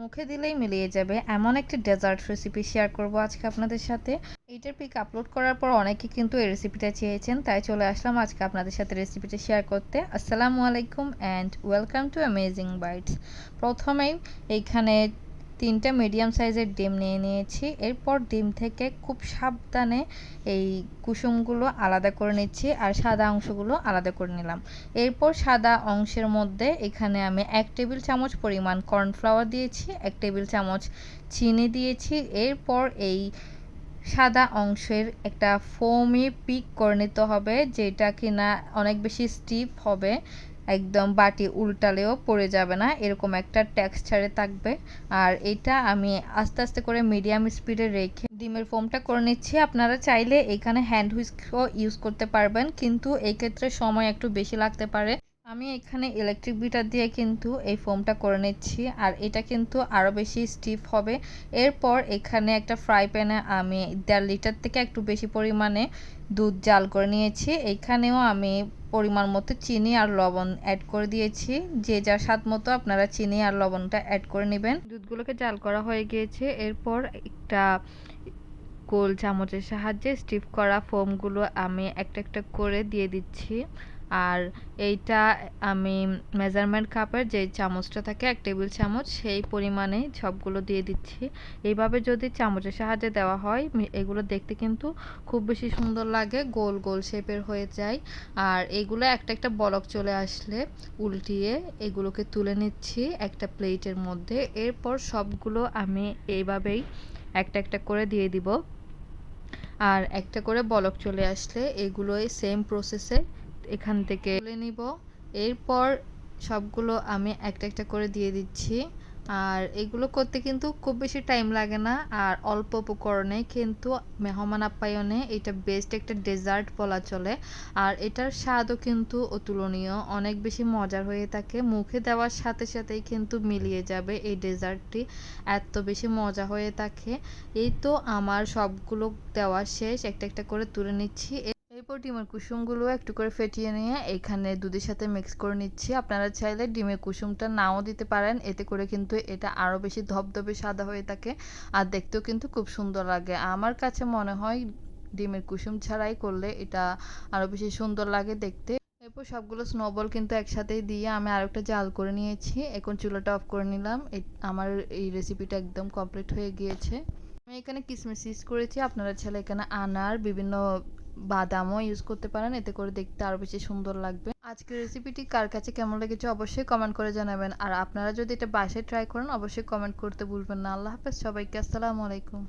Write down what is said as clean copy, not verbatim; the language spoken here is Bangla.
মুখে দিলেই মিলিয়ে যাবে এমন একটি ডেজার্ট রেসিপি শেয়ার করব আজকে আপনাদের সাথে। এইটার পিক আপলোড করার পর অনেকে কিন্তু এই রেসিপিটা চেয়েছেন, তাই চলে আসলাম আজকে আপনাদের সাথে রেসিপিটা শেয়ার করতে। আসসালামু আলাইকুম and welcome to amazing bytes. প্রথমেই এইখানে 3টা মিডিয়াম সাইজের ডিম নিয়ে নিয়েছি। এরপর ডিম থেকে খুব সাবধানে এই কুসুমগুলো আলাদা করে নিচ্ছি আর সাদা অংশগুলো আলাদা করে নিলাম। এরপর সাদা অংশের মধ্যে এখানে আমি 1 টেবিল চামচ পরিমাণ কর্নফ্লাওয়ার দিয়েছি, 1 টেবিল চামচ চিনি দিয়েছি। এরপর এই সাদা অংশের একটা ফোমি পিক করে নিতে হবে, যেটা কিনা অনেক বেশি স্টিফ হবে, একদম বাটি উল্টালেও পড়ে যাবে না, এরকম একটা টেক্সচারে থাকবে। আর এটা আমি আস্তে আস্তে করে মিডিয়াম স্পিডে রেখে ডিমের ফোমটা করে নিচ্ছি। আপনারা চাইলে এখানে হ্যান্ড হুইস্কও ইউজ করতে পারবেন, কিন্তু এই ক্ষেত্রে সময় একটু বেশি লাগতে পারে। আমি এখানে ইলেকট্রিক বিটার দিয়ে কিন্তু এই ফোমটা করে নিচ্ছি, আর এটা কিন্তু আরও বেশি স্টিফ হবে। এরপর এখানে একটা ফ্রাই প্যানে আমি 1.5 লিটার থেকে একটু বেশি পরিমাণে দুধ জাল করে নিয়েছি। এখানেও আমি পরিমাণ মতো চিনি আর লবণ অ্যাড করে দিয়েছি। যে যার স্বাদ মতো আপনারা চিনি আর লবণটা অ্যাড করে নেবেন। দুধগুলোকে জাল করা হয়ে গিয়েছে। এরপর একটা গোল চামচের সাহায্যে স্টিফ করা ফোমগুলো আমি একটা একটা করে দিয়ে দিচ্ছি। আর এইটা আমি মেজারমেন্ট কাপের যে চামচটা থাকে 1 টেবিল চামচ, সেই পরিমাণে সবগুলো দিয়ে দিচ্ছি। এইভাবে যদি চামচের সাহায্যে দেওয়া হয় এগুলো দেখতে কিন্তু খুব বেশি সুন্দর লাগে, গোল গোল শেপের হয়ে যায়। আর এগুলো একটা একটা বলক চলে আসলে উল্টিয়ে এগুলোকে তুলে নিচ্ছি একটা প্লেটের মধ্যে। এরপর সবগুলো আমি এইভাবেই একটা একটা করে দিয়ে দিব। আর একটা করে বলক চলে আসলে এগুলোই সেম প্রসেসে এখান থেকে তুলে নিব। এরপর সবগুলো আমি একটা একটা করে দিয়ে দিচ্ছি। আর এগুলো করতে কিন্তু খুব বেশি টাইম লাগে না, আর অল্প উপকরণে কিন্তু মেহমান আপ্যায়নে এটা বেস্ট একটা ডেজার্ট বলা চলে। আর এটার স্বাদও কিন্তু অতুলনীয়, অনেক বেশি মজার হয়ে থাকে। মুখে দেওয়ার সাথে সাথেই কিন্তু মিলিয়ে যাবে এই ডেজার্টটি, এত বেশি মজা হয়ে থাকে। এই তো আমার সবগুলো দেওয়া শেষ, একটা একটা করে তুলে নিচ্ছি। এরপর ডিমের কুসুমগুলো একটু করে ফেটিয়ে নিয়ে এখানে দুধের সাথে মিক্স করে নিচ্ছি। আপনারা চাইলে ডিমের কুসুমটা নাও দিতে পারেন, এতে করে কিন্তু এটা আরও বেশি ধবধবে সাদা হয়ে থাকে আর দেখতেও কিন্তু খুব সুন্দর লাগে। আমার কাছে মনে হয় ডিমের কুসুম ছাড়াই করলে এটা আরও বেশি সুন্দর লাগে দেখতে। এরপর সবগুলো স্নোবল কিন্তু একসাথেই দিয়ে আমি আরেকটা জাল করে নিয়েছি। এখন চুলাটা অফ করে নিলাম। আমার এই রেসিপিটা একদম কমপ্লিট হয়ে গিয়েছে। আমি এখানে কিশমিশ ইউজ করেছি, আপনারা চাইলে এখানে আনার বিভিন্ন বাদামও ইউজ করতে পারেন, এতে করে দেখতে আরও বেশি সুন্দর লাগবে। আজকের রেসিপিটি কার কাছে কেমন লেগেছে অবশ্যই কমেন্ট করে জানাবেন। আর আপনারা যদি এটা বাসায় ট্রাই করেন অবশ্যই কমেন্ট করতে ভুলবেন না। আল্লাহ হাফেজ সবাইকে, আসসালামু আলাইকুম।